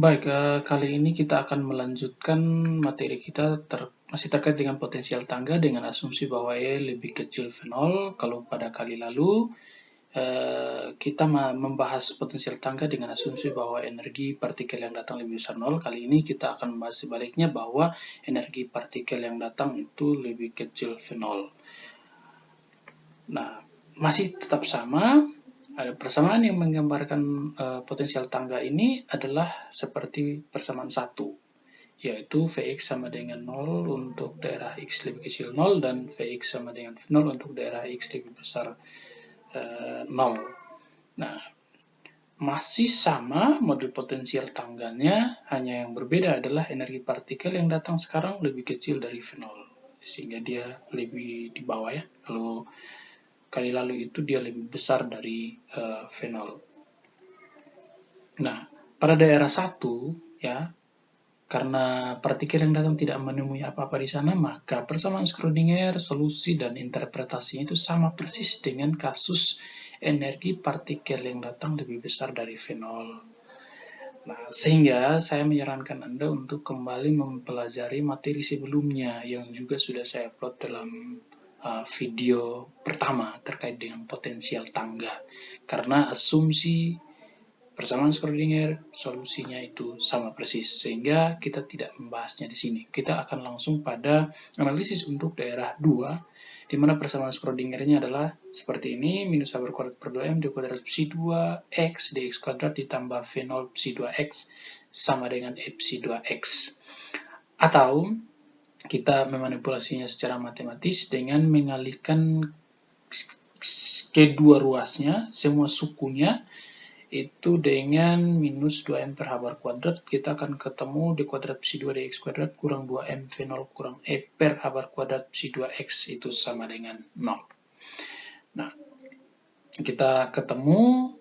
Baik, kali ini kita akan melanjutkan materi kita masih terkait dengan potensial tangga dengan asumsi bahwa E lebih kecil V0. Kalau pada kali lalu kita membahas potensial tangga dengan asumsi bahwa energi partikel yang datang lebih besar 0. Kali ini kita akan membahas sebaliknya bahwa energi partikel yang datang itu lebih kecil V0. Nah, masih tetap sama. Ada persamaan yang menggambarkan potensial tangga ini adalah seperti persamaan 1, yaitu Vx sama dengan 0 untuk daerah X lebih kecil 0 dan Vx sama dengan V0 untuk daerah X lebih besar 0. Nah, masih sama model potensial tangganya, hanya yang berbeda adalah energi partikel yang datang sekarang lebih kecil dari V0, sehingga dia lebih di bawah ya. Kalau kali lalu itu dia lebih besar dari V0. Nah, pada daerah 1 ya, karena partikel yang datang tidak menemui apa-apa di sana, maka persamaan Schrödinger, solusi dan interpretasinya itu sama persis dengan kasus energi partikel yang datang lebih besar dari V0. Nah, sehingga saya menyarankan Anda untuk kembali mempelajari materi sebelumnya yang juga sudah saya upload dalam video pertama terkait dengan potensial tangga. Karena asumsi persamaan Schrödinger, solusinya itu sama persis, sehingga kita tidak membahasnya di sini. Kita akan langsung pada analisis untuk daerah 2, di mana persamaan Schrödinger-nya adalah seperti ini, minus h berkuadrat per 2m d kuadrat psi 2x dx kuadrat ditambah v0 psi 2x sama dengan e psi 2x. Atau kita memanipulasinya secara matematis dengan mengalihkan kedua ruasnya, semua sukunya, itu dengan minus 2m per h bar kuadrat, kita akan ketemu d kuadrat psi 2 dx kuadrat kurang 2m v0 kurang e per h bar kuadrat psi 2x itu sama dengan 0. Nah, kita ketemu,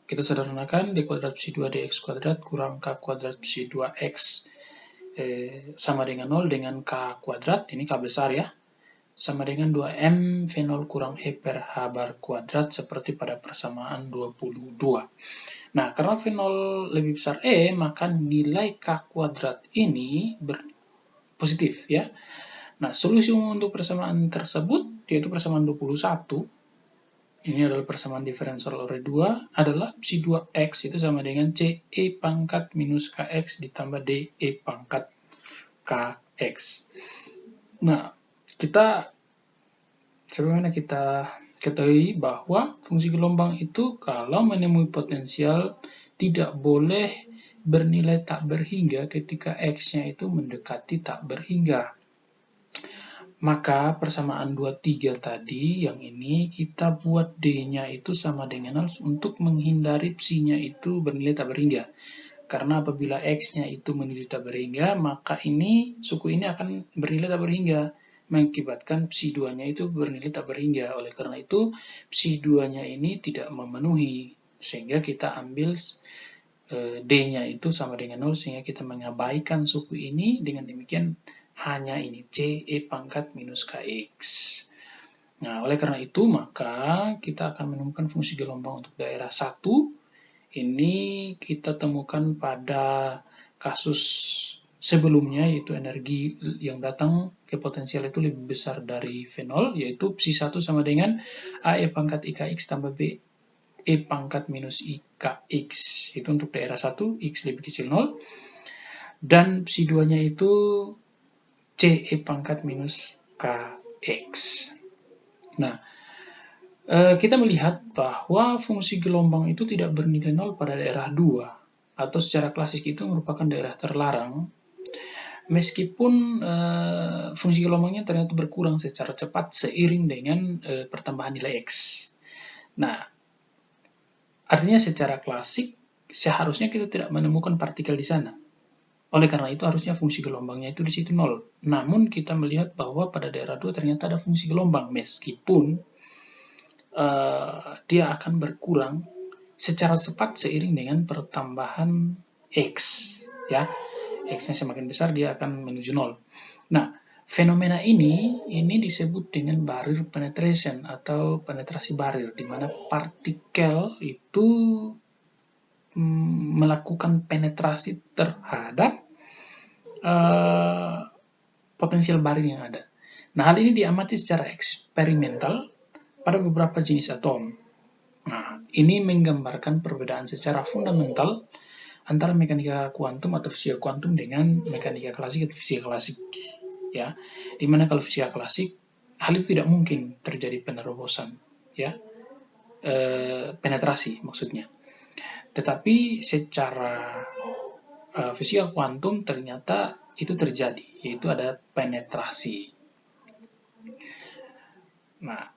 kita sederhanakan d kuadrat psi 2 dx kuadrat kurang k kuadrat psi 2x sama dengan 0 dengan k kuadrat, ini k besar ya, sama dengan 2m v0 kurang e per h bar kuadrat seperti pada persamaan 22. Nah, karena V0 lebih besar E, maka nilai K kuadrat ini positif ya. Nah, solusi umum untuk persamaan tersebut, yaitu persamaan 21, ini adalah persamaan diferensial oleh 2, adalah psi 2x itu sama dengan C E pangkat minus KX ditambah D E pangkat KX. Nah, sebagaimana kita ketahui bahwa fungsi gelombang itu kalau menemui potensial tidak boleh bernilai tak berhingga ketika X-nya itu mendekati tak berhingga. Maka persamaan 23 tadi, yang ini kita buat D-nya itu sama dengan 0 untuk menghindari psi-nya itu bernilai tak berhingga. Karena apabila X-nya itu menuju tak berhingga, maka suku ini akan bernilai tak berhingga, mengakibatkan psi 2-nya itu bernilai tak berhingga. Oleh karena itu, psi 2-nya ini tidak memenuhi, sehingga kita ambil D-nya itu sama dengan 0, sehingga kita mengabaikan suku ini, dengan demikian hanya ini, C E pangkat minus KX. Nah, oleh karena itu, maka kita akan menemukan fungsi gelombang untuk daerah 1, ini kita temukan pada kasus sebelumnya, yaitu energi yang datang ke potensial itu lebih besar dari V0, yaitu psi 1 sama dengan A E pangkat IKX tambah B E pangkat minus IKX. Itu untuk daerah 1, X lebih kecil 0. Dan psi 2-nya itu C E pangkat minus KX. Nah, kita melihat bahwa fungsi gelombang itu tidak bernilai 0 pada daerah 2, atau secara klasik itu merupakan daerah terlarang, meskipun fungsi gelombangnya ternyata berkurang secara cepat seiring dengan pertambahan nilai X. Nah, artinya secara klasik seharusnya kita tidak menemukan partikel di sana. Oleh karena itu harusnya fungsi gelombangnya itu di situ 0. Namun kita melihat bahwa pada daerah 2 ternyata ada fungsi gelombang, meskipun dia akan berkurang secara cepat seiring dengan pertambahan X. Ya, X-nya semakin besar, dia akan menuju 0. Nah, fenomena ini disebut dengan barrier penetration atau penetrasi barrier, di mana partikel itu melakukan penetrasi terhadap potensial barin yang ada. Nah, hal ini diamati secara eksperimental pada beberapa jenis atom. Nah, ini menggambarkan perbedaan secara fundamental antara mekanika kuantum atau fisika kuantum dengan mekanika klasik atau fisika klasik. Ya, dimana kalau fisika klasik, hal itu tidak mungkin terjadi penerobosan, ya, penetrasi maksudnya. Tetapi secara fisika kuantum ternyata itu terjadi, yaitu ada penetrasi. Nah,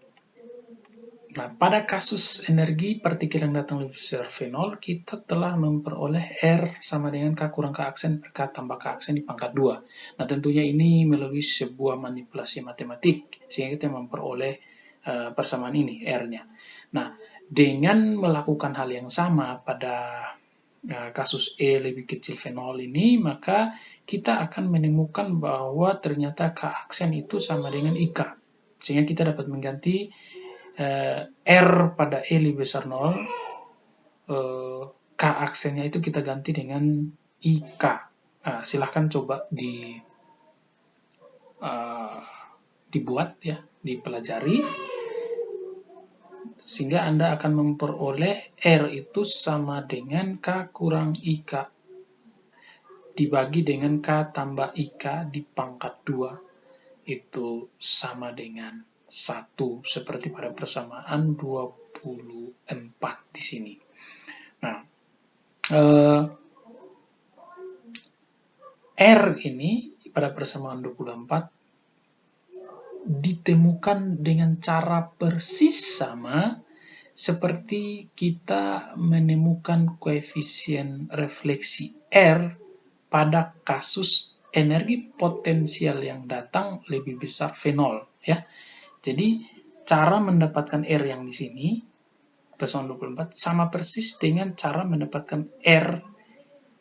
pada kasus energi partikel yang datang dari besar V0, kita telah memperoleh R sama dengan K kurang K aksen per K tambah K aksen di pangkat 2. Nah, tentunya ini melalui sebuah manipulasi matematik, sehingga kita memperoleh persamaan ini, R-nya. Nah, dengan melakukan hal yang sama pada kasus E lebih kecil V0 ini, maka kita akan menemukan bahwa ternyata K aksen itu sama dengan IK. Sehingga kita dapat mengganti R pada E lebih besar 0, K aksennya itu kita ganti dengan IK. Nah, silahkan coba dibuat ya, dipelajari, sehingga Anda akan memperoleh R itu sama dengan K kurang IK dibagi dengan K tambah IK di pangkat 2, itu sama dengan 1, seperti pada persamaan 24 di sini. Nah, R ini pada persamaan 24 ditemukan dengan cara persis sama seperti kita menemukan koefisien refleksi R pada kasus energi potensial yang datang lebih besar V0, ya. Jadi cara mendapatkan R yang di sini persamaan 24 sama persis dengan cara mendapatkan R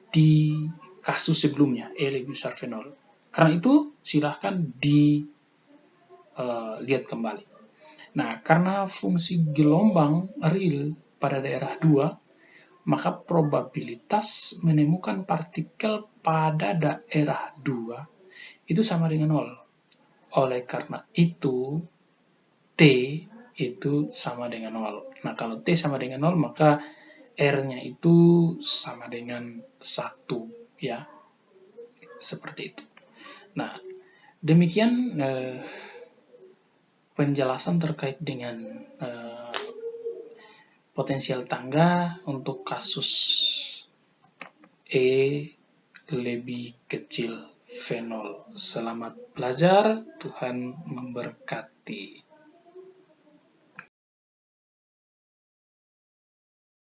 di kasus sebelumnya, E lebih besar V0. Karena itu silahkan dilihat kembali. Nah, karena fungsi gelombang real pada daerah 2, maka probabilitas menemukan partikel pada daerah 2 itu sama dengan 0. Oleh karena itu, T itu sama dengan 0. Nah, kalau T sama dengan 0, maka R-nya itu sama dengan 1, ya. Seperti itu. Nah, demikian penjelasan terkait dengan potensial tangga untuk kasus E lebih kecil V0. Selamat belajar, Tuhan memberkati.